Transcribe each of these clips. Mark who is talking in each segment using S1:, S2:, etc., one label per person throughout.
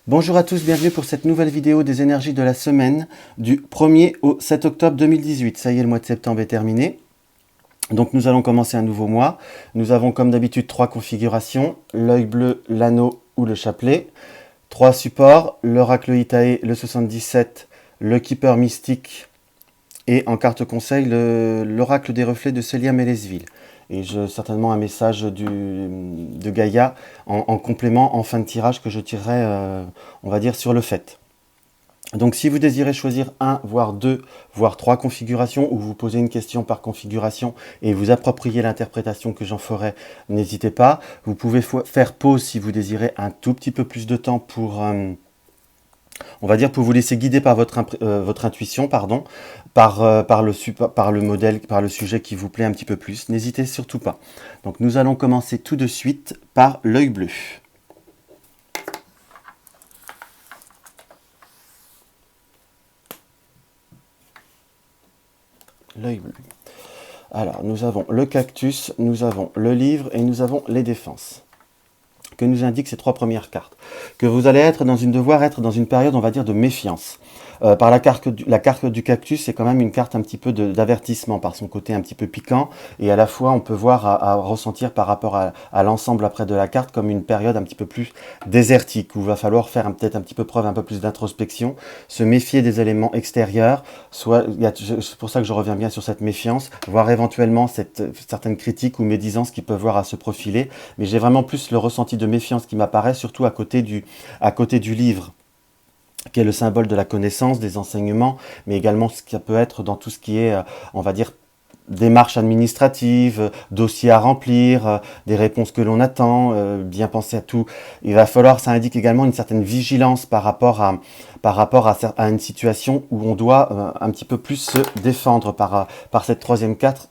S1: Bonjour à tous, bienvenue pour cette nouvelle vidéo des énergies de la semaine du 1er au 7 octobre 2018. Ça y est, le mois de septembre est terminé. Donc nous allons commencer un nouveau mois. Nous avons comme d'habitude 3 configurations, l'œil bleu, l'anneau ou le chapelet. 3 supports, l'oracle Itae, le 77, le keeper mystique et en carte conseil, l'oracle des reflets de Célia Mélesville. Et certainement un message de Gaïa en complément en fin de tirage que je tirerai, on va dire, sur le fait. Donc si vous désirez choisir un, voire deux, voire trois configurations, ou vous posez une question par configuration et vous appropriez l'interprétation que j'en ferai, n'hésitez pas. Vous pouvez faire pause si vous désirez un tout petit peu plus de temps pour... on va dire pour vous laisser guider par votre intuition, pardon, par le modèle, par le sujet qui vous plaît un petit peu plus. N'hésitez surtout pas. Donc nous allons commencer tout de suite par l'œil bleu. L'œil bleu. Alors nous avons le cactus, nous avons le livre et nous avons les défenses. Que nous indiquent ces 3 premières cartes. Que vous allez devoir être dans une période, on va dire, de méfiance. Par la carte du cactus, c'est quand même une carte un petit peu d'avertissement, par son côté un petit peu piquant, et à la fois on peut voir à ressentir par rapport à l'ensemble après de la carte comme une période un petit peu plus désertique, où il va falloir faire peut-être un petit peu preuve un peu plus d'introspection, se méfier des éléments extérieurs, c'est pour ça que je reviens bien sur cette méfiance, voir éventuellement certaines critiques ou médisances qui peuvent voir à se profiler, mais j'ai vraiment plus le ressenti de méfiance qui m'apparaît, surtout à côté du livre, qui est le symbole de la connaissance, des enseignements, mais également ce qui peut être dans tout ce qui est, on va dire, démarches administratives, dossiers à remplir, des réponses que l'on attend, bien penser à tout. Il va falloir, ça indique également une certaine vigilance par rapport à une situation où on doit un petit peu plus se défendre par cette troisième carte,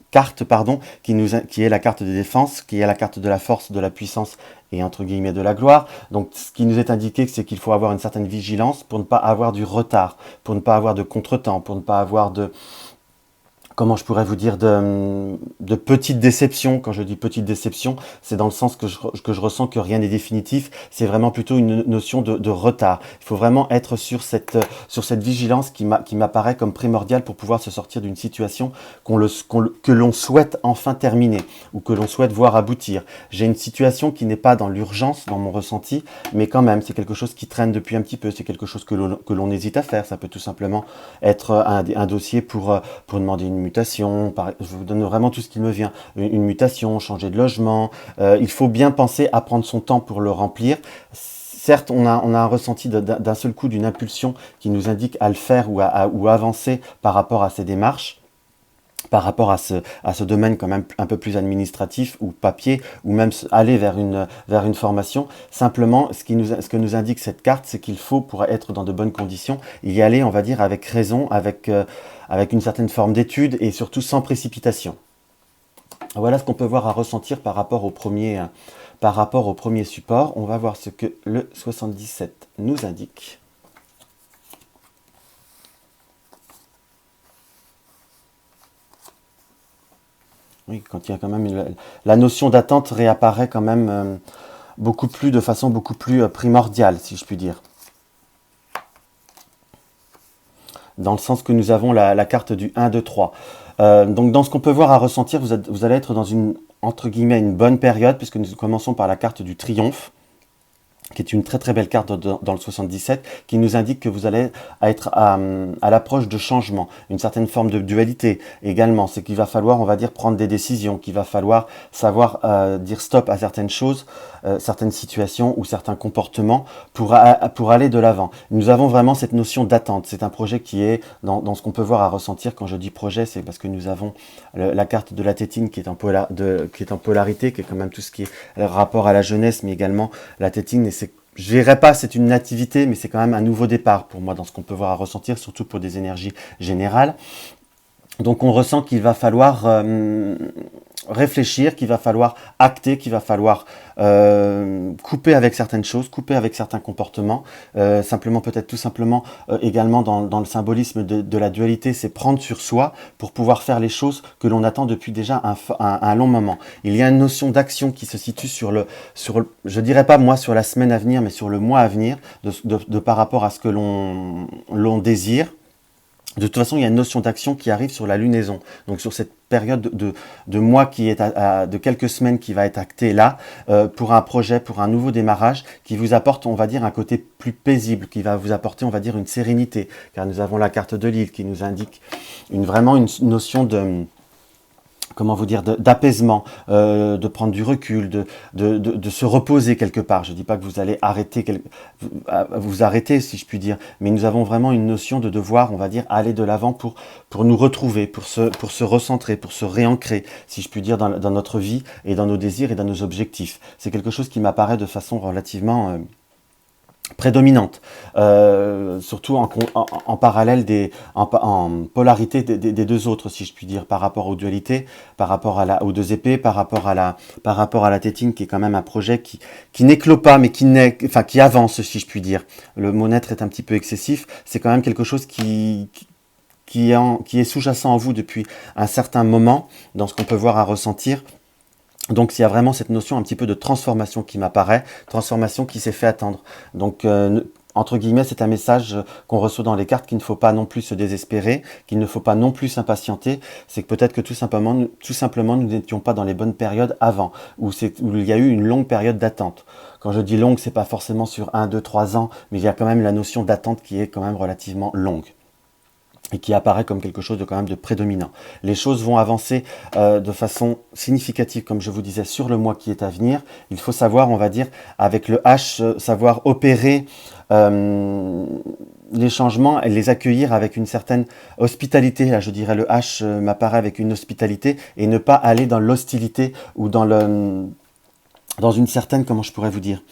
S1: qui est la carte des défenses, qui est la carte de la force, de la puissance et entre guillemets de la gloire. Donc ce qui nous est indiqué, c'est qu'il faut avoir une certaine vigilance pour ne pas avoir du retard, pour ne pas avoir de contretemps, pour ne pas avoir comment je pourrais vous dire, de petites déceptions. Quand je dis petites déceptions, c'est dans le sens que je ressens que rien n'est définitif. C'est vraiment plutôt une notion de retard. Il faut vraiment être sur cette vigilance qui m'apparaît comme primordiale pour pouvoir se sortir d'une situation que l'on souhaite enfin terminer ou que l'on souhaite voir aboutir. J'ai une situation qui n'est pas dans l'urgence, dans mon ressenti, mais quand même, c'est quelque chose qui traîne depuis un petit peu. C'est quelque chose que l'on hésite à faire. Ça peut tout simplement être un dossier pour demander une mutation, je vous donne vraiment tout ce qui me vient, une mutation, changer de logement, il faut bien penser à prendre son temps pour le remplir. Certes, on a un ressenti d'un seul coup d'une impulsion qui nous indique à le faire ou à avancer par rapport à ces démarches, par rapport à ce domaine quand même un peu plus administratif ou papier, ou même aller vers une formation. Simplement, ce que nous indique cette carte, c'est qu'il faut, pour être dans de bonnes conditions, y aller, on va dire, avec raison, avec une certaine forme d'étude et surtout sans précipitation. Voilà ce qu'on peut voir à ressentir par rapport au premier support. On va voir ce que le 77 nous indique. Oui, quand il y a quand même la notion d'attente réapparaît quand même de façon beaucoup plus primordiale, si je puis dire. Dans le sens que nous avons la carte du 1, 2, 3. Donc dans ce qu'on peut voir à ressentir, vous allez être dans entre guillemets, une bonne période, puisque nous commençons par la carte du triomphe, qui est une très très belle carte dans le 77, qui nous indique que vous allez être à l'approche de changement, une certaine forme de dualité également. C'est qu'il va falloir, on va dire, prendre des décisions, qu'il va falloir savoir dire stop à certaines choses, certaines situations ou certains comportements pour aller de l'avant. Nous avons vraiment cette notion d'attente. C'est un projet qui est dans ce qu'on peut voir à ressentir. Quand je dis projet, c'est parce que nous avons la carte de la tétine qui est en polarité, qui est quand même tout ce qui est rapport à la jeunesse, mais également la tétine. Et je dirais pas c'est une nativité, mais c'est quand même un nouveau départ pour moi dans ce qu'on peut voir à ressentir, surtout pour des énergies générales. Donc on ressent qu'il va falloir réfléchir, qu'il va falloir acter, qu'il va falloir couper avec certaines choses, couper avec certains comportements. Simplement, peut-être tout simplement, également dans le symbolisme de la dualité, c'est prendre sur soi pour pouvoir faire les choses que l'on attend depuis déjà un long moment. Il y a une notion d'action qui se situe je dirais pas moi sur la semaine à venir, mais sur le mois à venir, de par rapport à ce que l'on désire. De toute façon, il y a une notion d'action qui arrive sur la lunaison. Donc sur cette période de mois qui est de quelques semaines qui va être actée là, pour un projet, pour un nouveau démarrage, qui vous apporte, on va dire, un côté plus paisible, qui va vous apporter, on va dire, une sérénité. Car nous avons la carte de l'île qui nous indique vraiment une notion de... comment vous dire, d'apaisement, de prendre du recul, de se reposer quelque part. Je ne dis pas que vous allez vous arrêter, si je puis dire, mais nous avons vraiment une notion de devoir, on va dire, aller de l'avant pour nous retrouver, pour se recentrer, pour se réancrer, si je puis dire, dans notre vie et dans nos désirs et dans nos objectifs. C'est quelque chose qui m'apparaît de façon relativement... prédominante, surtout en parallèle en polarité des deux autres, si je puis dire, par rapport aux dualités, par rapport aux deux épées, par rapport à la tétine, qui est quand même un projet qui n'éclot pas, mais qui avance, si je puis dire. Le mot naître est un petit peu excessif, c'est quand même quelque chose qui est sous-jacent en vous depuis un certain moment, dans ce qu'on peut voir à ressentir. Donc il y a vraiment cette notion un petit peu de transformation qui m'apparaît, transformation qui s'est fait attendre. Donc entre guillemets, c'est un message qu'on reçoit dans les cartes qu'il ne faut pas non plus se désespérer, qu'il ne faut pas non plus s'impatienter. C'est que peut-être que tout simplement nous n'étions pas dans les bonnes périodes avant, où il y a eu une longue période d'attente. Quand je dis longue, c'est pas forcément sur 1, 2, 3 ans, mais il y a quand même la notion d'attente qui est quand même relativement longue et qui apparaît comme quelque chose de quand même de prédominant. Les choses vont avancer de façon significative, comme je vous disais, sur le mois qui est à venir. Il faut savoir, on va dire, avec le H, savoir opérer les changements et les accueillir avec une certaine hospitalité. Là, je dirais, le H m'apparaît avec une hospitalité et ne pas aller dans l'hostilité ou dans une certaine, comment je pourrais vous dire,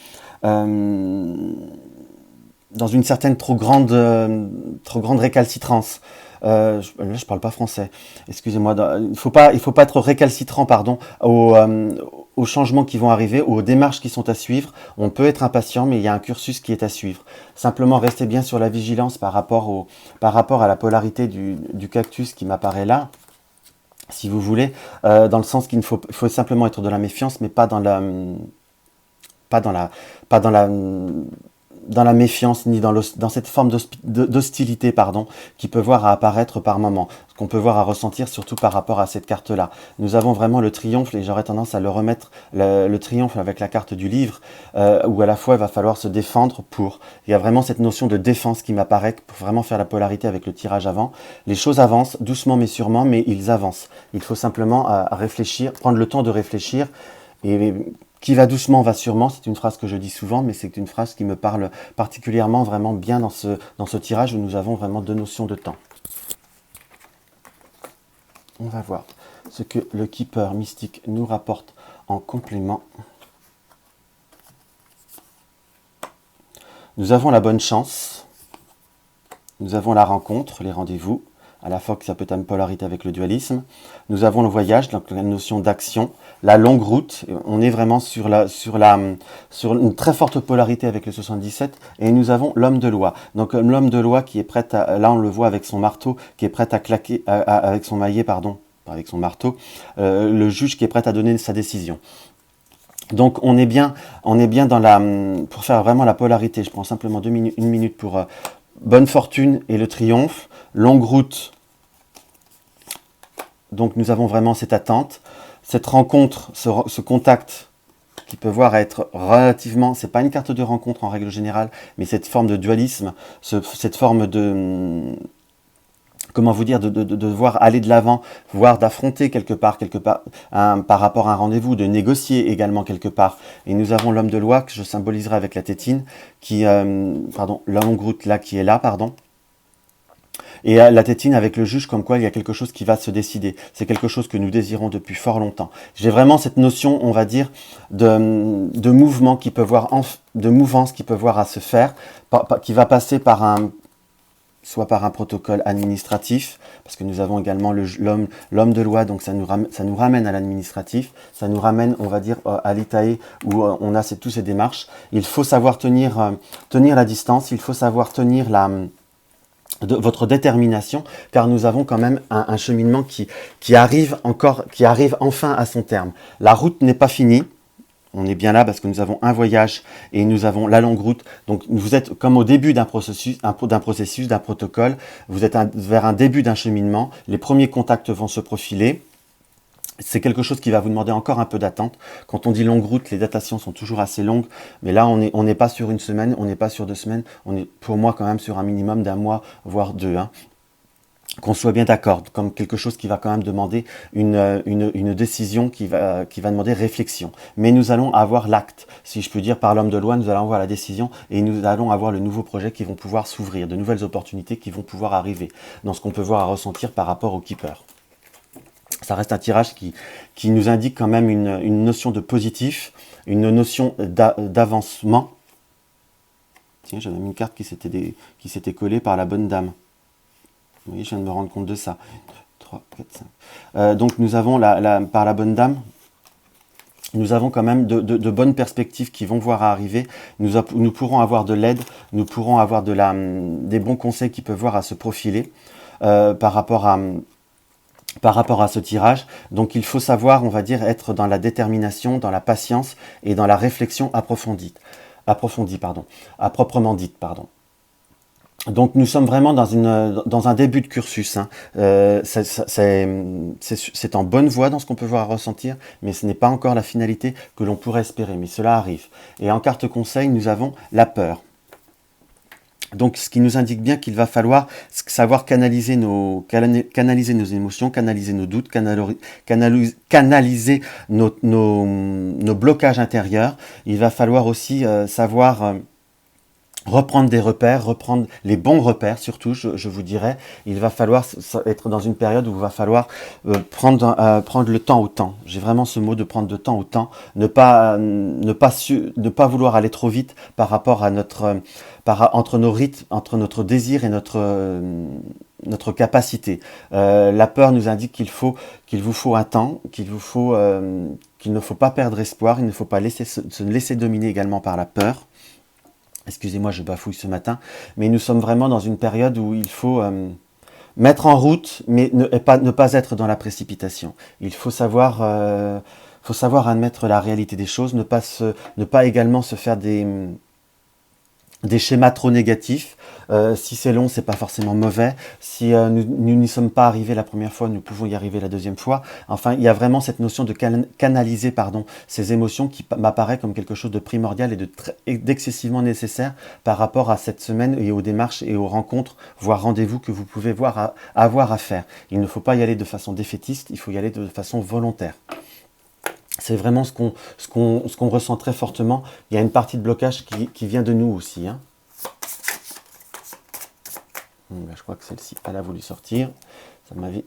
S1: dans une certaine trop grande récalcitrance. Là, je parle pas français. Excusez-moi. Il faut pas être récalcitrant, pardon, aux changements qui vont arriver, aux démarches qui sont à suivre. On peut être impatient, mais il y a un cursus qui est à suivre. Simplement, restez bien sur la vigilance par rapport à la polarité du cactus qui m'apparaît là, si vous voulez, dans le sens qu'il faut simplement être de la méfiance, mais pas dans la méfiance, ni dans cette forme d'hostilité, qui peut voir à apparaître par moment, ce qu'on peut voir à ressentir, surtout par rapport à cette carte-là. Nous avons vraiment le triomphe, et j'aurais tendance à le remettre, le triomphe avec la carte du livre, où à la fois il va falloir se défendre il y a vraiment cette notion de défense qui m'apparaît, pour vraiment faire la polarité avec le tirage avant. Les choses avancent, doucement mais sûrement, mais ils avancent. Il faut simplement réfléchir, prendre le temps de réfléchir, et qui va doucement va sûrement, c'est une phrase que je dis souvent, mais c'est une phrase qui me parle particulièrement vraiment bien dans ce tirage où nous avons vraiment deux notions de temps. On va voir ce que le Keeper mystique nous rapporte en complément. Nous avons la bonne chance, nous avons la rencontre, les rendez-vous, à la fois que ça peut être une polarité avec le dualisme. Nous avons le voyage, donc la notion d'action, la longue route. On est vraiment sur une très forte polarité avec le 77. Et nous avons l'homme de loi. Donc l'homme de loi qui est prêt là on le voit avec son marteau, qui est prêt à claquer, avec son maillet, pardon, pas avec son marteau. Le juge qui est prêt à donner sa décision. Donc on est bien pour faire vraiment la polarité. Je prends simplement une minute pour bonne fortune et le triomphe. Longue route, donc nous avons vraiment cette attente, cette rencontre, ce contact qui peut voir être relativement, c'est pas une carte de rencontre en règle générale, mais cette forme de dualisme, cette forme de, comment vous dire, de voir aller de l'avant, voire d'affronter quelque part, par rapport à un rendez-vous, de négocier également quelque part. Et nous avons l'homme de loi que je symboliserai avec la tétine, la longue route là qui est là, pardon. Et la tétine avec le juge, comme quoi il y a quelque chose qui va se décider. C'est quelque chose que nous désirons depuis fort longtemps. J'ai vraiment cette notion, on va dire, de mouvement qui peut voir, de mouvance qui peut voir à se faire, qui va passer par soit par un protocole administratif, parce que nous avons également l'homme de loi, donc ça nous ramène à l'administratif, ça nous ramène, on va dire, à l'Itae, où on a tous ces démarches. Il faut savoir tenir la distance, il faut savoir tenir votre détermination, car nous avons quand même un cheminement qui arrive enfin à son terme. La route n'est pas finie. On est bien là parce que nous avons un voyage et nous avons la longue route. Donc vous êtes comme au début d'un processus, d'un protocole. Vous êtes vers un début d'un cheminement. Les premiers contacts vont se profiler. C'est quelque chose qui va vous demander encore un peu d'attente. Quand on dit longue route, les datations sont toujours assez longues. Mais là, on n'est pas sur une semaine, on n'est pas sur 2 semaines. On est pour moi quand même sur un minimum d'un mois, voire 2. Qu'on soit bien d'accord, comme quelque chose qui va quand même demander une décision qui va demander réflexion. Mais nous allons avoir l'acte, si je peux dire, par l'homme de loi, nous allons avoir la décision et nous allons avoir le nouveau projet qui vont pouvoir s'ouvrir, de nouvelles opportunités qui vont pouvoir arriver dans ce qu'on peut voir à ressentir par rapport au keeper. Ça reste un tirage qui nous indique quand même une notion de positif, une notion d'avancement. Tiens, j'avais mis une carte qui s'était collée par la bonne dame. Oui, je viens de me rendre compte de ça. 3, 4, 5. Donc nous avons par la bonne dame, nous avons quand même de bonnes perspectives qui vont voir arriver. Nous pourrons avoir de l'aide, nous pourrons avoir des bons conseils qui peuvent voir à se profiler par rapport à ce tirage. Donc il faut savoir, on va dire, être dans la détermination, dans la patience et dans la réflexion approfondie, à proprement dite. Donc nous sommes vraiment dans un début de cursus. C'est en bonne voie dans ce qu'on peut voir ressentir, mais ce n'est pas encore la finalité que l'on pourrait espérer, mais cela arrive. Et en carte conseil, nous avons la peur. Donc ce qui nous indique bien qu'il va falloir savoir canaliser nos émotions, canaliser nos doutes, canaliser nos blocages intérieurs. Il va falloir aussi savoir reprendre des repères, reprendre les bons repères surtout, je vous dirais. Il va falloir être dans une période où il va falloir prendre le temps au temps. J'ai vraiment ce mot de prendre le temps au temps, ne pas vouloir aller trop vite par rapport à entre nos rythmes, entre notre désir et notre capacité. La peur nous indique qu'il vous faut un temps, qu'il ne faut pas perdre espoir, il ne faut pas se laisser dominer également par la peur. Excusez-moi, je bafouille ce matin, mais nous sommes vraiment dans une période où il faut mettre en route, mais ne pas être dans la précipitation. Il faut savoir admettre la réalité des choses, ne pas également se faire des schémas trop négatifs. Si c'est long, c'est pas forcément mauvais. Si nous n'y sommes pas arrivés la première fois, nous pouvons y arriver la deuxième fois. Enfin, il y a vraiment cette notion de canaliser ces émotions qui m'apparaît comme quelque chose de primordial et d'excessivement nécessaire par rapport à cette semaine et aux démarches et aux rencontres, voire rendez-vous que vous pouvez avoir à faire. Il ne faut pas y aller de façon défaitiste, il faut y aller de façon volontaire. C'est vraiment ce qu'on ressent très fortement. Il y a une partie de blocage qui vient de nous aussi. Je crois que celle-ci, elle a voulu sortir. Ça m'avait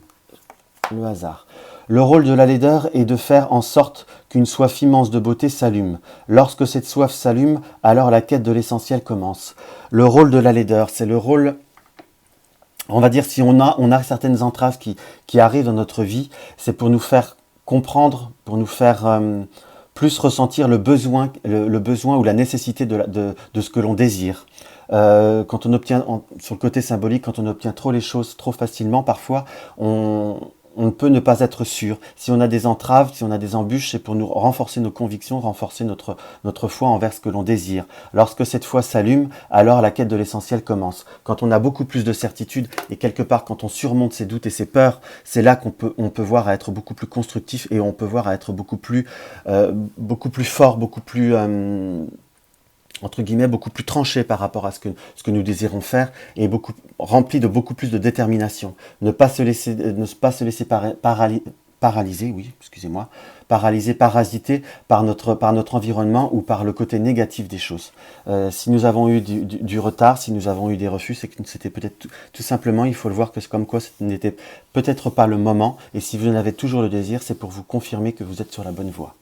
S1: le hasard. Le rôle de la laideur est de faire en sorte qu'une soif immense de beauté s'allume. Lorsque cette soif s'allume, alors la quête de l'essentiel commence. Le rôle de la laideur, c'est le rôle... On va dire, si on a certaines entraves qui arrivent dans notre vie, c'est pour nous faire comprendre, pour nous faire plus ressentir le besoin ou la nécessité de ce que l'on désire. Quand on obtient, sur le côté symbolique, quand on obtient trop les choses trop facilement, parfois, on peut ne pas être sûr. Si on a des entraves, si on a des embûches, c'est pour nous renforcer nos convictions, renforcer notre foi envers ce que l'on désire. Lorsque cette foi s'allume, alors la quête de l'essentiel commence. Quand on a beaucoup plus de certitude et quelque part quand on surmonte ses doutes et ses peurs, c'est là qu'on peut voir à être beaucoup plus constructif et on peut voir à être beaucoup plus fort, beaucoup plus... entre guillemets, beaucoup plus tranché par rapport à ce que nous désirons faire et rempli de beaucoup plus de détermination. Ne pas se laisser parasiter par notre environnement ou par le côté négatif des choses. Si nous avons eu du retard, si nous avons eu des refus, c'est que c'était peut-être tout simplement, il faut le voir que c'est comme quoi ce n'était peut-être pas le moment. Et si vous en avez toujours le désir, c'est pour vous confirmer que vous êtes sur la bonne voie.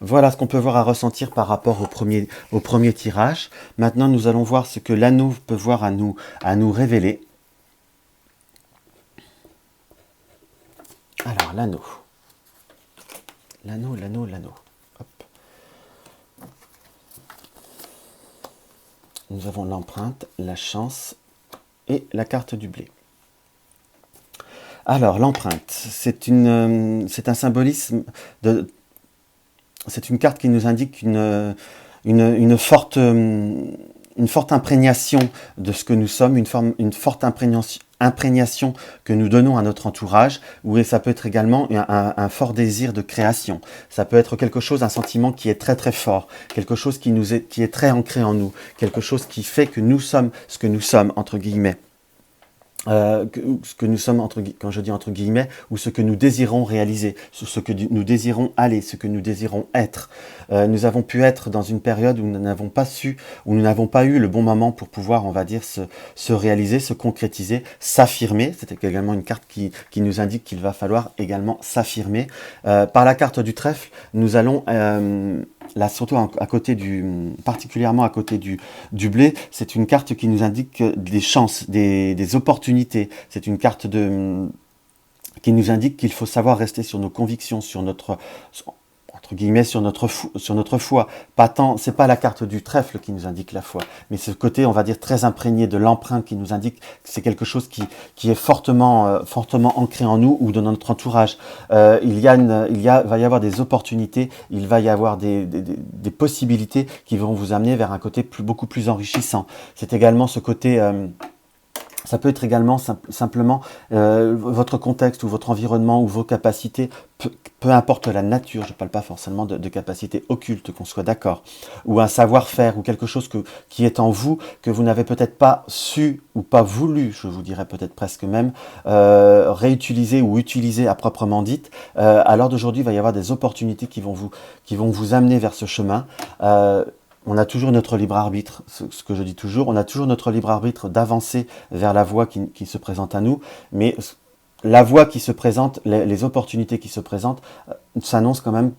S1: Voilà ce qu'on peut voir à ressentir par rapport au premier tirage. Maintenant, nous allons voir ce que l'anneau peut voir à nous révéler. Alors, l'anneau. L'anneau, l'anneau, l'anneau. Hop. Nous avons l'empreinte, la chance et la carte du blé. Alors, l'empreinte, c'est un symbolisme de... C'est une carte qui nous indique une forte imprégnation de ce que nous sommes, une forte imprégnation que nous donnons à notre entourage, ou ça peut être également un fort désir de création. Ça peut être quelque chose, un sentiment qui est très très fort, quelque chose qui est très ancré en nous, quelque chose qui fait que nous sommes ce que nous sommes, entre guillemets. Ce que nous sommes, quand je dis entre guillemets, ou ce que nous désirons réaliser, ce que nous désirons aller, ce que nous désirons être. Nous avons pu être dans une période où nous n'avons pas su, où nous n'avons pas eu le bon moment pour pouvoir, on va dire, se réaliser, se concrétiser, s'affirmer. C'était également une carte qui nous indique qu'il va falloir également s'affirmer. Par la carte du trèfle, nous allons... là, surtout particulièrement à côté du blé, c'est une carte qui nous indique des chances, des opportunités. C'est une carte qui nous indique qu'il faut savoir rester sur nos convictions, sur notre foi. Pas tant, c'est pas la carte du trèfle qui nous indique la foi, mais ce côté, on va dire, très imprégné de l'empreinte qui nous indique que c'est quelque chose qui est fortement ancré en nous ou dans notre entourage. Va y avoir des opportunités, il va y avoir des possibilités qui vont vous amener vers un côté beaucoup plus enrichissant. C'est également ce côté... ça peut être également simplement votre contexte ou votre environnement ou vos capacités, peu importe la nature, je ne parle pas forcément de capacités occultes, qu'on soit d'accord, ou un savoir-faire ou quelque chose qui est en vous, que vous n'avez peut-être pas su ou pas voulu, je vous dirais peut-être presque même, réutiliser ou utiliser à proprement dite. À l'heure d'aujourd'hui, il va y avoir des opportunités qui vont vous amener vers ce chemin. On a toujours notre libre arbitre, ce que je dis toujours, on a toujours notre libre arbitre d'avancer vers la voie qui se présente à nous, mais la voie qui se présente, les opportunités qui se présentent, s'annoncent quand même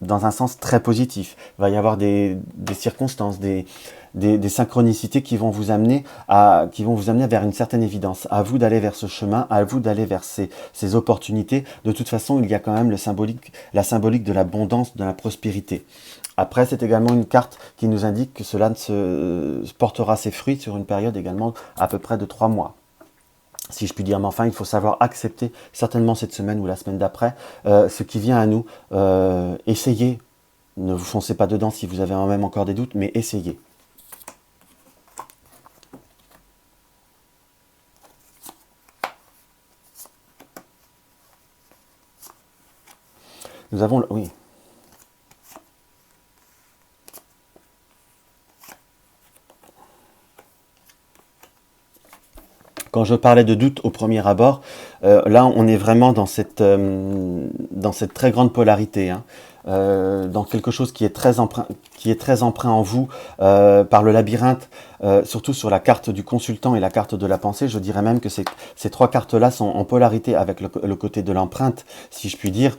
S1: dans un sens très positif. Il va y avoir des circonstances, des synchronicités qui vont vous amener vers une certaine évidence. À vous d'aller vers ce chemin, à vous d'aller vers ces opportunités. De toute façon, il y a quand même la symbolique de l'abondance, de la prospérité. Après, c'est également une carte qui nous indique que cela portera ses fruits sur une période également à peu près de 3 mois. Si je puis dire, mais enfin, il faut savoir accepter, certainement cette semaine ou la semaine d'après, ce qui vient à nous. Essayez, ne vous foncez pas dedans si vous avez même encore des doutes, mais essayez. Nous avons... Oui. Quand je parlais de doute au premier abord, là on est vraiment dans cette très grande polarité, hein, dans quelque chose qui est très emprunt en vous par le labyrinthe, surtout sur la carte du consultant et la carte de la pensée. Je dirais même que ces 3 cartes-là sont en polarité avec le côté de l'empreinte, si je puis dire.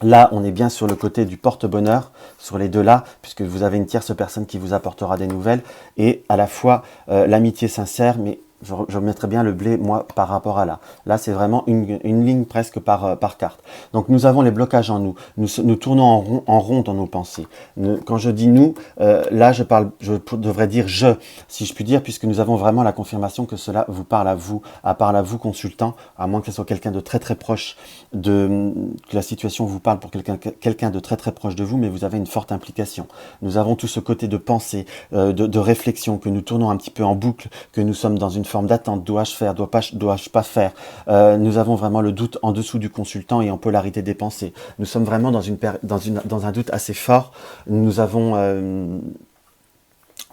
S1: Là, on est bien sur le côté du porte-bonheur, sur les deux là, puisque vous avez une tierce personne qui vous apportera des nouvelles, et à la fois l'amitié sincère, mais je mettrais bien le blé, moi, par rapport à là. Là, c'est vraiment une ligne presque par carte. Donc, nous avons les blocages en nous. Nous tournons en rond dans nos pensées. Quand je dis nous, là, je devrais dire je, si je puis dire, puisque nous avons vraiment la confirmation que cela vous parle à vous, consultant, à moins que ce soit quelqu'un de très très proche, que la situation vous parle pour quelqu'un de très très proche de vous, mais vous avez une forte implication. Nous avons tout ce côté de pensée, de réflexion, que nous tournons un petit peu en boucle, que nous sommes dans une forme d'attente, dois-je faire, dois-je pas faire. Nous avons vraiment le doute en dessous du consultant et en polarité des pensées. Nous sommes vraiment dans un doute assez fort. Nous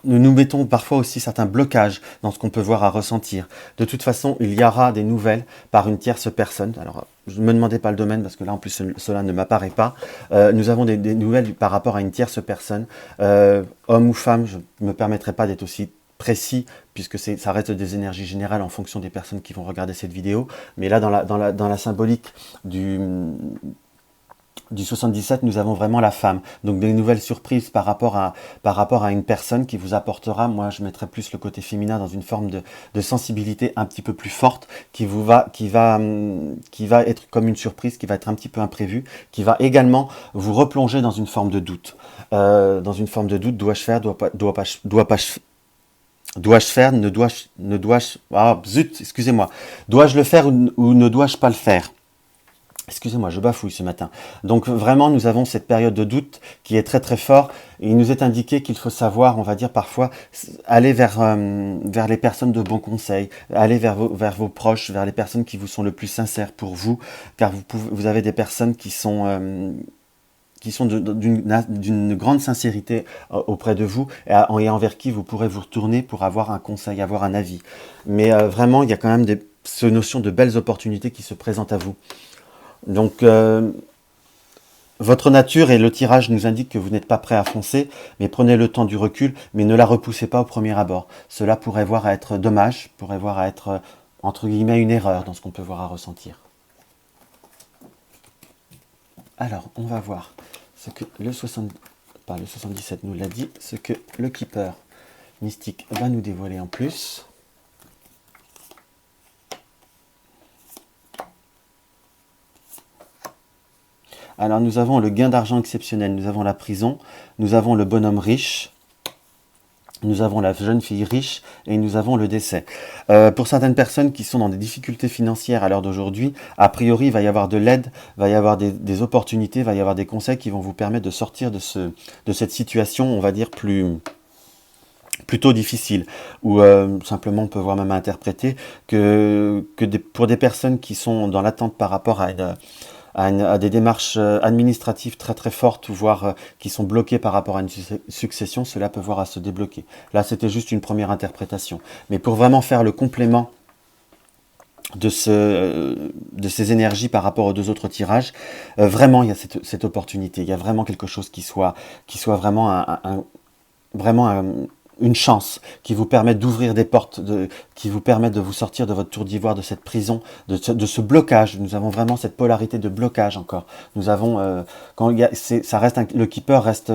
S1: nous mettons parfois aussi certains blocages dans ce qu'on peut voir à ressentir. De toute façon, il y aura des nouvelles par une tierce personne. Alors, je ne me demandez pas le domaine parce que là, en plus, cela ne m'apparaît pas. Nous avons des nouvelles par rapport à une tierce personne. Homme ou femme, je ne me permettrai pas d'être aussi précis, puisque ça reste des énergies générales en fonction des personnes qui vont regarder cette vidéo. Mais là, dans la symbolique du 77, nous avons vraiment la femme. Donc des nouvelles surprises par rapport à une personne qui vous apportera, moi je mettrais plus le côté féminin dans une forme de sensibilité un petit peu plus forte, qui va être comme une surprise, qui va être un petit peu imprévue, qui va également vous replonger dans une forme de doute. Dans une forme de doute, dois-je faire, dois-je faire, ne dois-je, ah zut, excusez-moi, dois-je le faire ou ne dois-je pas le faire? Excusez-moi, je bafouille ce matin. Donc vraiment, nous avons cette période de doute qui est très très fort. Et il nous est indiqué qu'il faut savoir, on va dire parfois, aller vers les personnes de bons conseils, aller vers vos proches, vers les personnes qui vous sont le plus sincères pour vous, car vous avez des personnes qui sont d'une grande sincérité auprès de vous et envers qui vous pourrez vous retourner pour avoir un conseil, avoir un avis. Mais vraiment, il y a quand même cette notion de belles opportunités qui se présentent à vous. Donc, votre nature et le tirage nous indiquent que vous n'êtes pas prêt à foncer, mais prenez le temps du recul, mais ne la repoussez pas au premier abord. Cela pourrait voir à être dommage, pourrait voir à être, entre guillemets, une erreur dans ce qu'on peut voir à ressentir. Alors, on va voir ce que le 77 nous l'a dit, ce que le Keeper mystique va nous dévoiler en plus. Alors nous avons le gain d'argent exceptionnel, nous avons la prison, nous avons le bonhomme riche, nous avons la jeune fille riche et nous avons le décès. Pour certaines personnes qui sont dans des difficultés financières à l'heure d'aujourd'hui, a priori il va y avoir de l'aide, il va y avoir des opportunités, il va y avoir des conseils qui vont vous permettre de sortir de cette situation, on va dire, plutôt difficile, ou simplement on peut voir même interpréter pour des personnes qui sont dans l'attente par rapport à des démarches administratives très très fortes, voire qui sont bloquées par rapport à une succession, cela peut voir à se débloquer. Là, c'était juste une première interprétation. Mais pour vraiment faire le complément de ces énergies par rapport aux deux autres tirages, vraiment, il y a cette opportunité. Il y a vraiment quelque chose qui soit vraiment une chance qui vous permet d'ouvrir des portes, qui vous permet de vous sortir de votre tour d'ivoire, de cette prison, de ce blocage. Nous avons vraiment cette polarité de blocage encore. Nous avons, le Keeper reste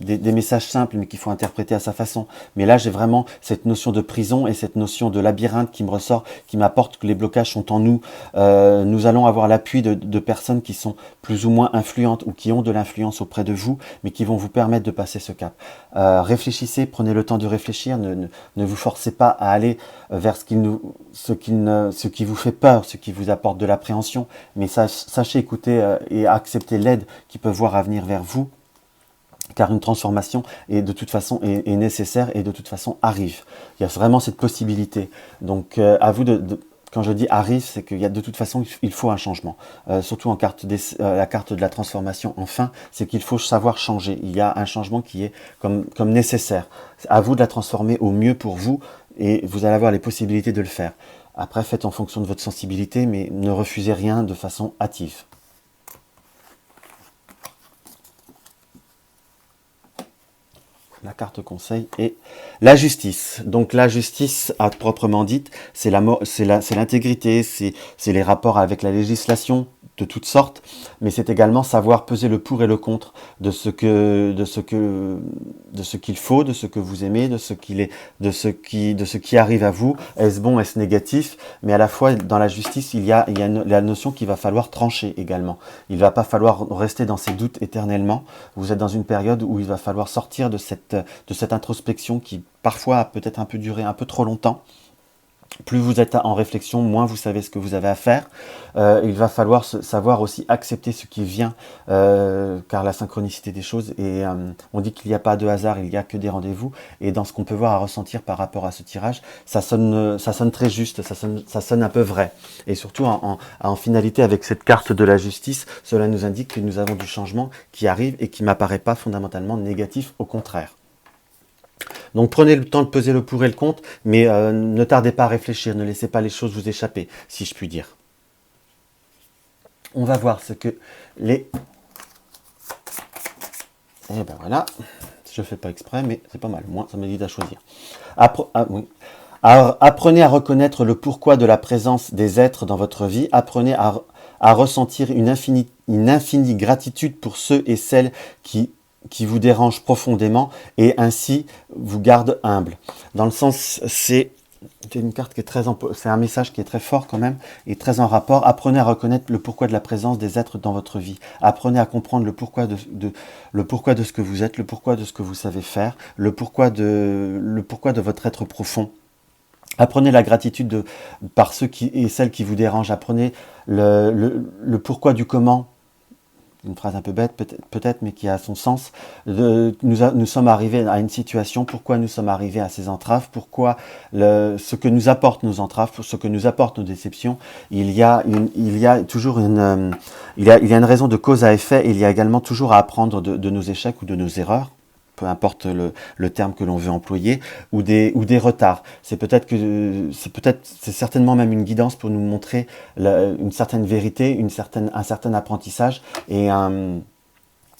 S1: des messages simples, mais qu'il faut interpréter à sa façon. Mais là, j'ai vraiment cette notion de prison et cette notion de labyrinthe qui me ressort, qui m'apporte que les blocages sont en nous. Nous allons avoir l'appui de personnes qui sont plus ou moins influentes ou qui ont de l'influence auprès de vous, mais qui vont vous permettre de passer ce cap. Réfléchissez, prenez le temps de réfléchir, ne vous forcez pas à aller vers ce qui vous fait peur, ce qui vous apporte de l'appréhension, mais sachez écouter et accepter l'aide qui peut voir à venir vers vous. Car une transformation est de toute façon est nécessaire et de toute façon arrive. Il y a vraiment cette possibilité. Donc à vous quand je dis arrive, c'est qu'il y a de toute façon il faut un changement. Surtout en la carte de la transformation. Enfin, c'est qu'il faut savoir changer. Il y a un changement qui est comme nécessaire. À vous de la transformer au mieux pour vous et vous allez avoir les possibilités de le faire. Après, faites en fonction de votre sensibilité, mais ne refusez rien de façon hâtive. La carte conseil et la justice. Donc la justice, à proprement dite, c'est l'intégrité, c'est les rapports avec la législation de toutes sortes, mais c'est également savoir peser le pour et le contre de ce qu'il faut, de ce que vous aimez, de ce qui arrive à vous. Est-ce bon, est-ce négatif? Mais à la fois dans la justice, il y a la notion qu'il va falloir trancher également. Il ne va pas falloir rester dans ces doutes éternellement. Vous êtes dans une période où il va falloir sortir de cette introspection qui parfois a peut-être un peu duré un peu trop longtemps. Plus vous êtes en réflexion, moins vous savez ce que vous avez à faire. Il va falloir savoir aussi accepter ce qui vient, car la synchronicité des choses, et on dit qu'il n'y a pas de hasard, il n'y a que des rendez-vous. Et dans ce qu'on peut voir à ressentir par rapport à ce tirage, ça sonne très juste, ça sonne un peu vrai. Et surtout en finalité avec cette carte de la justice, cela nous indique que nous avons du changement qui arrive et qui ne m'apparaît pas fondamentalement négatif, au contraire. Donc prenez le temps de peser le pour et le contre, mais ne tardez pas à réfléchir, ne laissez pas les choses vous échapper, si je puis dire. On va voir ce que les... Et ben voilà, je ne fais pas exprès, mais c'est pas mal, moi ça m'aide à choisir. Oui. Apprenez à reconnaître le pourquoi de la présence des êtres dans votre vie, apprenez à ressentir une une infinie gratitude pour ceux et celles qui vous dérangent profondément et ainsi vous gardent humble. Dans le sens, c'est une carte qui est c'est un message qui est très fort quand même et très en rapport. Apprenez à reconnaître le pourquoi de la présence des êtres dans votre vie. Apprenez à comprendre le pourquoi le pourquoi de ce que vous êtes, le pourquoi de ce que vous savez faire, le pourquoi de votre être profond. Apprenez la gratitude par ceux et celles qui vous dérangent. Apprenez le pourquoi du comment. Une phrase un peu bête peut-être, mais qui a son sens. Nous sommes arrivés à une situation, pourquoi nous sommes arrivés à ces entraves, pourquoi ce que nous apportent nos entraves, ce que nous apportent nos déceptions, il y a toujours une raison de cause à effet, et il y a également toujours à apprendre de nos échecs ou de nos erreurs, peu importe le terme que l'on veut employer, ou des retards. C'est certainement même une guidance pour nous montrer une certaine vérité, un certain apprentissage et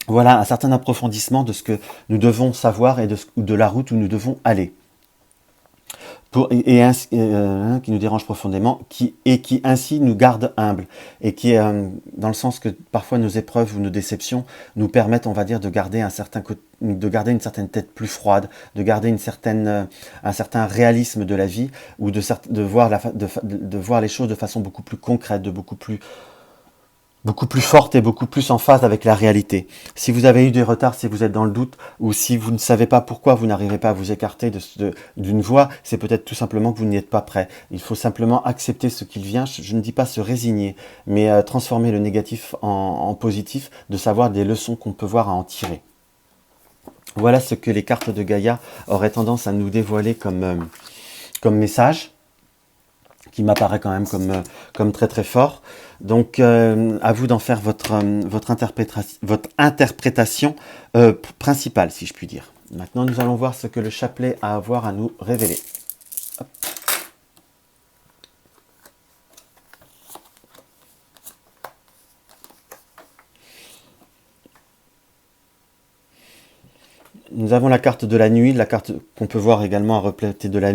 S1: voilà, un certain approfondissement de ce que nous devons savoir et de la route où nous devons aller. Qui nous dérange profondément, qui ainsi nous garde humbles, et qui dans le sens que parfois nos épreuves ou nos déceptions nous permettent, on va dire, de garder une certaine tête plus froide, de garder un certain réalisme de la vie, ou de voir les choses de façon beaucoup plus concrète, beaucoup plus forte et beaucoup plus en phase avec la réalité. Si vous avez eu des retards, si vous êtes dans le doute, ou si vous ne savez pas pourquoi vous n'arrivez pas à vous écarter d'une voie, c'est peut-être tout simplement que vous n'y êtes pas prêt. Il faut simplement accepter ce qu'il vient, je ne dis pas se résigner, mais transformer le négatif en positif, de savoir des leçons qu'on peut voir à en tirer. Voilà ce que les cartes de Gaïa auraient tendance à nous dévoiler comme message, qui m'apparaît quand même comme très très fort. Donc à vous d'en faire votre interprétation principale, si je puis dire. Maintenant, nous allons voir ce que le chapelet a à avoir à nous révéler. Hop. Nous avons la carte de la nuit, la carte qu'on peut voir également reflétée de la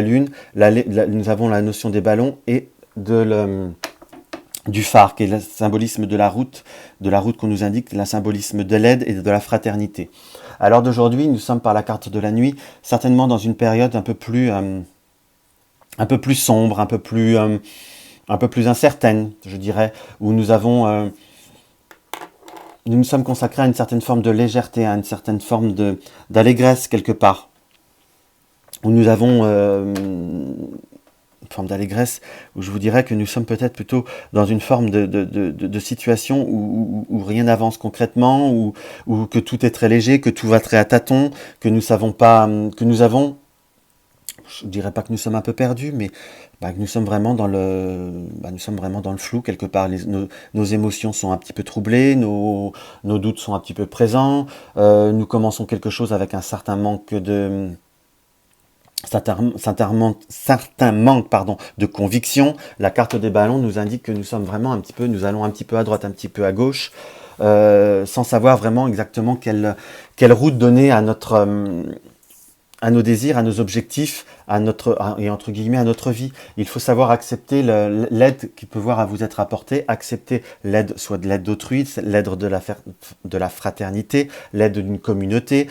S1: lune. Nous avons la notion des ballons et du phare, qui est le symbolisme de la route qu'on nous indique, le symbolisme de l'aide et de la fraternité. À l'heure d'aujourd'hui, nous sommes par la carte de la nuit, certainement dans une période un peu plus sombre, un peu plus incertaine, je dirais, où nous nous sommes consacrés à une certaine forme de légèreté, à une certaine forme d'allégresse quelque part, où nous avons une forme d'allégresse, où je vous dirais que nous sommes peut-être plutôt dans une forme de situation où rien n'avance concrètement, où que tout est très léger, que tout va très à tâtons, que nous savons pas, je ne dirais pas que nous sommes un peu perdus, mais que nous sommes vraiment dans le flou quelque part. Nos émotions sont un petit peu troublées, nos doutes sont un petit peu présents. Nous commençons quelque chose avec un certain manque de conviction. La carte des ballons nous indique que nous allons un petit peu à droite, un petit peu à gauche, sans savoir vraiment exactement quelle route donner à nos désirs, à nos objectifs, et entre guillemets à notre vie. Il faut savoir accepter l'aide qui peut voir à vous être apportée, accepter l'aide, soit de l'aide d'autrui, l'aide de la fraternité, l'aide d'une communauté,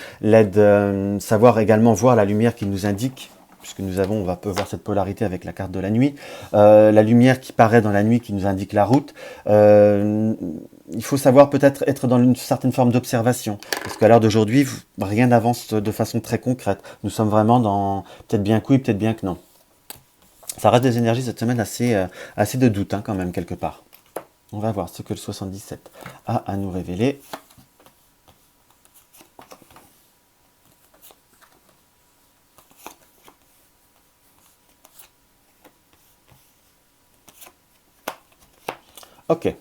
S1: savoir également voir la lumière qui nous indique, puisque on peut voir cette polarité avec la carte de la nuit, la lumière qui paraît dans la nuit qui nous indique la route. Il faut savoir peut-être être dans une certaine forme d'observation, parce qu'à l'heure d'aujourd'hui, rien n'avance de façon très concrète. Nous sommes vraiment dans peut-être bien que oui, peut-être bien que non. Ça reste des énergies cette semaine assez de doute quand même, quelque part. On va voir ce que le 77 a à nous révéler. Ok.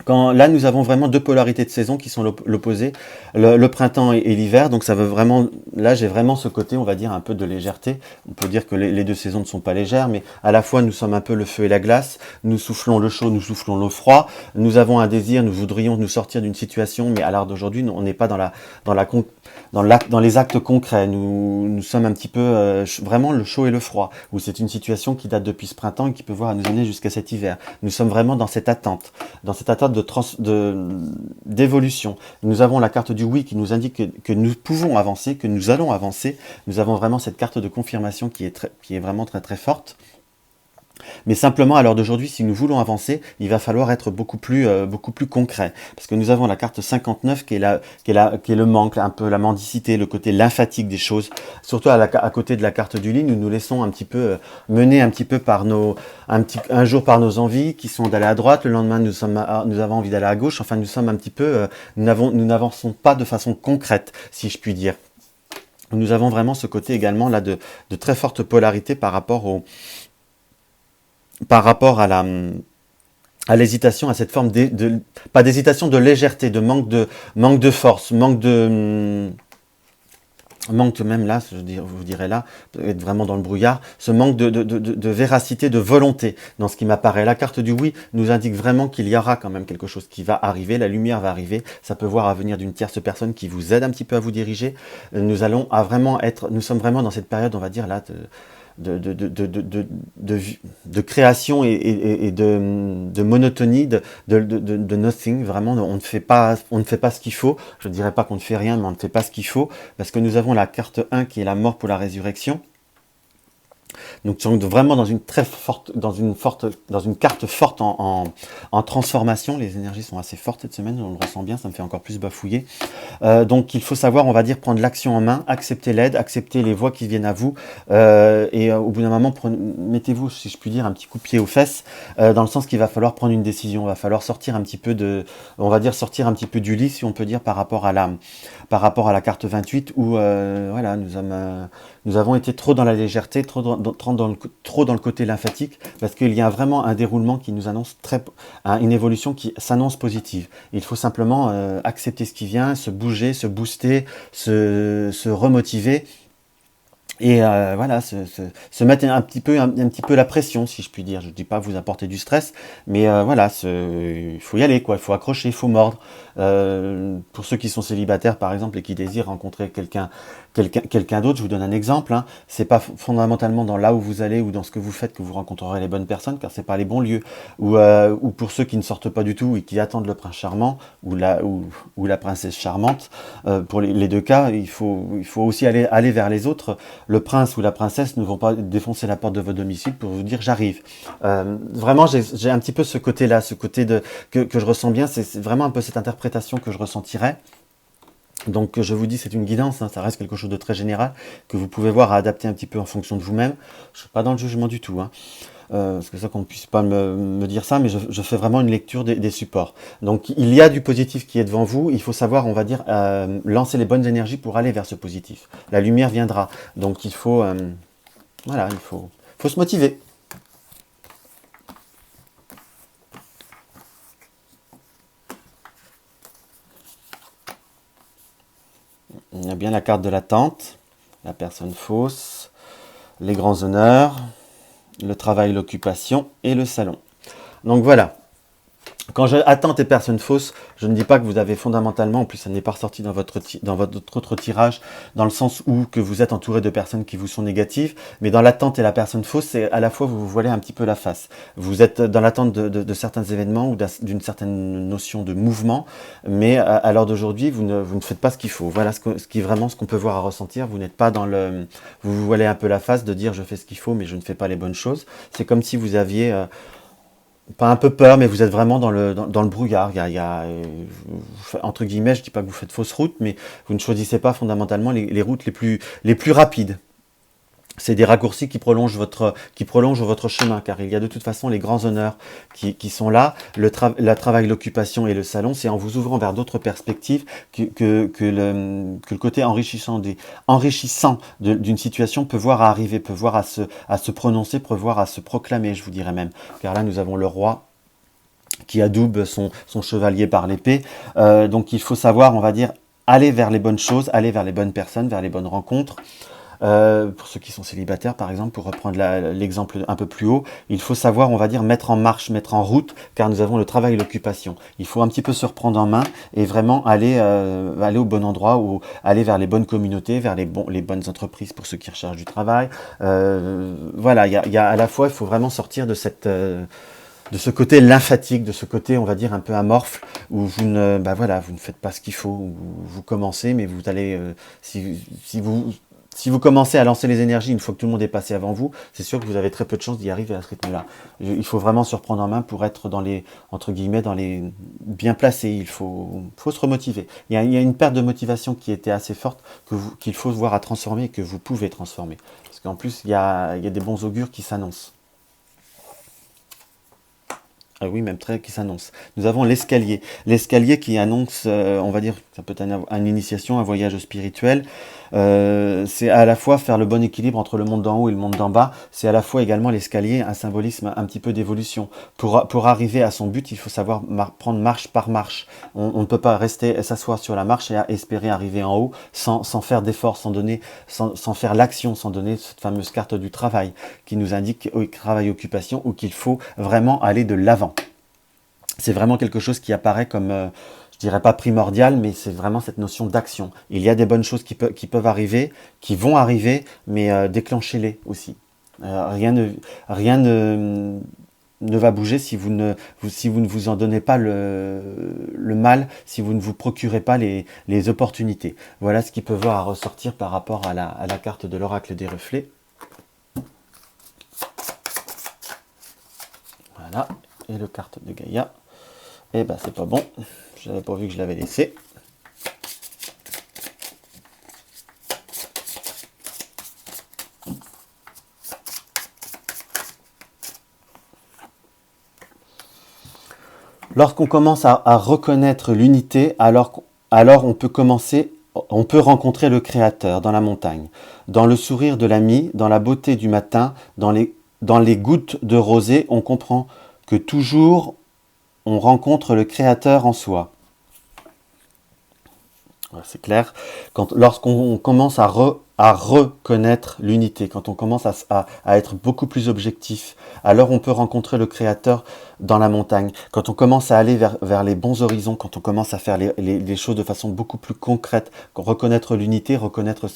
S1: Là, nous avons vraiment deux polarités de saison qui sont l'opposé, le printemps et l'hiver. Donc ça veut vraiment, là j'ai vraiment ce côté, on va dire, un peu de légèreté. On peut dire que les deux saisons ne sont pas légères, mais à la fois nous sommes un peu le feu et la glace, nous soufflons le chaud, nous soufflons le froid, nous avons un désir, nous voudrions nous sortir d'une situation, mais à l'heure d'aujourd'hui, on n'est pas dans les actes concrets. Nous sommes un petit peu vraiment le chaud et le froid, où c'est une situation qui date depuis ce printemps et qui peut voir nous amener jusqu'à cet hiver. Nous sommes vraiment dans cette attente d'évolution. Nous avons la carte du oui qui nous indique que nous pouvons avancer, que nous allons avancer. Nous avons vraiment cette carte de confirmation qui est vraiment très très forte. Mais simplement, à l'heure d'aujourd'hui, si nous voulons avancer, il va falloir être beaucoup plus concret. Parce que nous avons la carte 59 qui est le manque, un peu la mendicité, le côté lymphatique des choses. Surtout à côté de la carte du lit, nous nous laissons un petit peu mener un petit peu par un jour par nos envies qui sont d'aller à droite, le lendemain nous avons envie d'aller à gauche. Enfin, nous sommes un petit peu, nous n'avançons pas de façon concrète, si je puis dire. Nous avons vraiment ce côté également là de très forte polarité par rapport à l'hésitation, à cette forme pas d'hésitation, de légèreté, de manque de force, manque même là, vous direz là, être vraiment dans le brouillard, ce manque de véracité, de volonté dans ce qui m'apparaît. La carte du oui nous indique vraiment qu'il y aura quand même quelque chose qui va arriver, la lumière va arriver, ça peut voir à venir d'une tierce personne qui vous aide un petit peu à vous diriger. Nous sommes vraiment dans cette période, on va dire là, de création et de monotonie, de nothing. Vraiment, on ne fait pas ce qu'il faut. Je ne dirais pas qu'on ne fait rien, mais on ne fait pas ce qu'il faut. Parce que nous avons la carte 1 qui est la mort pour la résurrection. Donc, nous sommes vraiment dans une carte forte en transformation. Les énergies sont assez fortes cette semaine, on le ressent bien, ça me fait encore plus bafouiller. Donc, il faut savoir, on va dire, prendre l'action en main, accepter l'aide, accepter les voix qui viennent à vous, et au bout d'un moment, mettez-vous, si je puis dire, un petit coup de pied aux fesses, dans le sens qu'il va falloir prendre une décision, il va falloir sortir un petit peu sortir un petit peu du lit, si on peut dire, par rapport à la carte 28, où voilà, nous avons été trop dans la légèreté, trop dans le côté lymphatique, parce qu'il y a vraiment un déroulement qui nous annonce une évolution qui s'annonce positive. Il faut simplement accepter ce qui vient, se bouger, se booster, se remotiver, et voilà, se mettre un petit peu la pression, si je puis dire. Je ne dis pas vous apporter du stress, mais voilà, il faut y aller, quoi. Il faut accrocher, il faut mordre. Pour ceux qui sont célibataires, par exemple, et qui désirent rencontrer quelqu'un d'autre, je vous donne un exemple. Hein. C'est pas fondamentalement dans là où vous allez ou dans ce que vous faites que vous rencontrerez les bonnes personnes, car c'est pas les bons lieux. Ou pour ceux qui ne sortent pas du tout et qui attendent le prince charmant ou la princesse charmante. Pour les deux cas, il faut aussi aller vers les autres. Le prince ou la princesse ne vont pas défoncer la porte de votre domicile pour vous dire j'arrive. Vraiment, j'ai un petit peu ce côté-là, que je ressens bien. C'est vraiment un peu cette interprétation que je ressentirais. Donc je vous dis, c'est une guidance, hein, ça reste quelque chose de très général, que vous pouvez voir à adapter un petit peu en fonction de vous-même. Je ne suis pas dans le jugement du tout, hein. C'est ça qu'on ne puisse pas me dire ça, mais je fais vraiment une lecture des supports. Donc il y a du positif qui est devant vous, il faut savoir, on va dire, lancer les bonnes énergies pour aller vers ce positif. La lumière viendra, donc il faut se motiver. Il y a bien la carte de l'attente, la personne fausse, les grands honneurs, le travail, l'occupation et le salon. Donc voilà. Quand j'attends tes personnes fausses, je ne dis pas que vous avez fondamentalement, en plus ça n'est pas ressorti dans votre autre tirage, dans le sens où que vous êtes entouré de personnes qui vous sont négatives, mais dans l'attente et la personne fausse, c'est à la fois vous voilez un petit peu la face. Vous êtes dans l'attente de certains événements ou d'une certaine notion de mouvement, mais à l'heure d'aujourd'hui, vous ne faites pas ce qu'il faut. Voilà ce qui est vraiment ce qu'on peut voir à ressentir. Vous n'êtes pas vous voilez un peu la face de dire je fais ce qu'il faut, mais je ne fais pas les bonnes choses. C'est comme si vous aviez... pas un peu peur, mais vous êtes vraiment dans le brouillard. Entre guillemets, je ne dis pas que vous faites fausse route, mais vous ne choisissez pas fondamentalement les routes les plus rapides. C'est des raccourcis qui prolongent votre chemin, car il y a de toute façon les grands honneurs qui sont là. Le travail, l'occupation et le salon, c'est en vous ouvrant vers d'autres perspectives que le côté enrichissant d'une situation peut voir à arriver, peut voir à se prononcer, peut voir à se proclamer, je vous dirais même. Car là, nous avons le roi qui adoube son chevalier par l'épée. Donc il faut savoir, on va dire, aller vers les bonnes choses, aller vers les bonnes personnes, vers les bonnes rencontres. Pour ceux qui sont célibataires, par exemple, pour reprendre l'exemple un peu plus haut, il faut savoir, on va dire, mettre en marche, mettre en route, car nous avons le travail et l'occupation. Il faut un petit peu se reprendre en main et vraiment aller au bon endroit, ou aller vers les bonnes communautés, vers les bonnes entreprises pour ceux qui recherchent du travail. Voilà, il y a à la fois, il faut vraiment sortir de de ce côté lymphatique, de ce côté, on va dire, un peu amorphe, où vous ne faites pas ce qu'il faut, où vous commencez, mais vous allez, si vous commencez à lancer les énergies une fois que tout le monde est passé avant vous, c'est sûr que vous avez très peu de chances d'y arriver à ce rythme-là. Il faut vraiment se reprendre en main pour être dans les, entre guillemets, bien placé. Il faut se remotiver. Il y a une perte de motivation qui était assez forte, qu'il faut voir à transformer et que vous pouvez transformer. Parce qu'en plus, il y a des bons augures qui s'annoncent. Ah oui, même très qui s'annonce. Nous avons l'escalier. L'escalier qui annonce, on va dire, ça peut être une initiation, un voyage spirituel. C'est à la fois faire le bon équilibre entre le monde d'en haut et le monde d'en bas. C'est à la fois également l'escalier, un symbolisme un petit peu d'évolution. Pour arriver à son but, il faut savoir prendre marche par marche. On ne peut pas rester s'asseoir sur la marche et espérer arriver en haut sans faire d'efforts, sans faire l'action, sans donner cette fameuse carte du travail qui nous indique travail-occupation, ou qu'il faut vraiment aller de l'avant. C'est vraiment quelque chose qui apparaît comme, je dirais pas primordial, mais c'est vraiment cette notion d'action. Il y a des bonnes choses qui peuvent arriver, qui vont arriver, mais déclenchez-les aussi. Rien ne va bouger si vous ne vous en donnez pas le mal, si vous ne vous procurez pas les opportunités. Voilà ce qui peut voir à ressortir par rapport à la carte de l'oracle des reflets. Voilà, et le carte de Gaïa. Eh ben c'est pas bon, je n'avais pas vu que je l'avais laissé. Lorsqu'on commence à reconnaître l'unité, alors on peut rencontrer le Créateur dans la montagne, dans le sourire de l'ami, dans la beauté du matin, dans les gouttes de rosée, on comprend que toujours on rencontre le Créateur en soi. C'est clair. Lorsqu'on commence à reconnaître l'unité, quand on commence à être beaucoup plus objectif, alors on peut rencontrer le Créateur dans la montagne. Quand on commence à aller vers les bons horizons, quand on commence à faire les choses de façon beaucoup plus concrète, reconnaître l'unité, reconnaître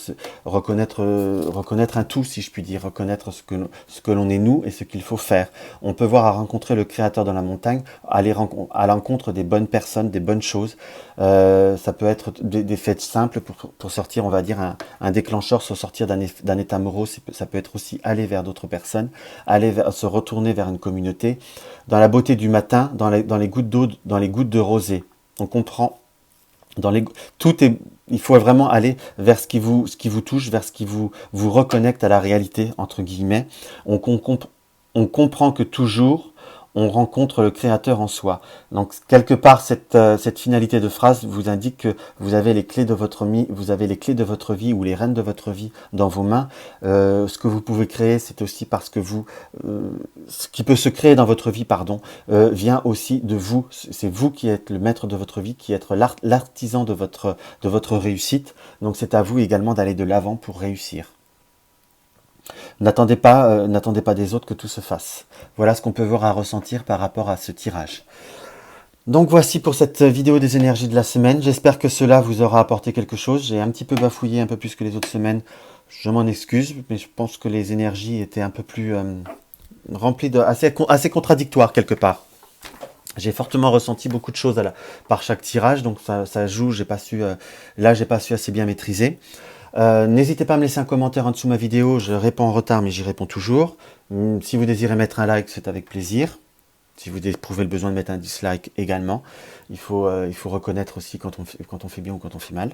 S1: un tout, si je puis dire, reconnaître ce que l'on est nous et ce qu'il faut faire. On peut voir à rencontrer le Créateur dans la montagne, aller à l'encontre des bonnes personnes, des bonnes choses. Ça peut être des faits simples pour sortir, on va dire, un déclencheur, se sortir d'un état morose. Ça peut être aussi aller vers d'autres personnes, se retourner vers une communauté. Dans la beauté du matin, dans les gouttes d'eau, dans les gouttes de rosée. On comprend. Il faut vraiment aller vers ce qui vous touche, vers ce qui vous reconnecte à la réalité, entre guillemets. On comprend que toujours on rencontre le Créateur en soi. Donc quelque part cette finalité de phrase vous indique que vous avez les clés de votre vie, ou les rênes de votre vie dans vos mains. Ce que vous pouvez créer, c'est aussi parce que ce qui peut se créer dans votre vie, vient aussi de vous. C'est vous qui êtes le maître de votre vie, qui êtes l'artisan de votre réussite. Donc c'est à vous également d'aller de l'avant pour réussir. N'attendez pas des autres que tout se fasse. Voilà ce qu'on peut voir à ressentir par rapport à ce tirage. Donc voici pour cette vidéo des énergies de la semaine. J'espère que cela vous aura apporté quelque chose. J'ai un petit peu bafouillé un peu plus que les autres semaines. Je m'en excuse, mais je pense que les énergies étaient un peu plus remplies assez contradictoires quelque part. J'ai fortement ressenti beaucoup de choses par chaque tirage, donc ça joue. J'ai pas su assez bien maîtriser. N'hésitez pas à me laisser un commentaire en dessous de ma vidéo, je réponds en retard mais j'y réponds toujours. Si vous désirez mettre un like, c'est avec plaisir. Si vous éprouvez le besoin de mettre un dislike également. Il faut reconnaître aussi quand on fait bien ou quand on fait mal.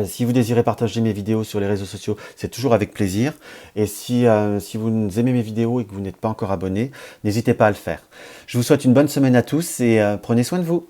S1: Si vous désirez partager mes vidéos sur les réseaux sociaux, c'est toujours avec plaisir. Et si vous aimez mes vidéos et que vous n'êtes pas encore abonné, n'hésitez pas à le faire. Je vous souhaite une bonne semaine à tous et prenez soin de vous.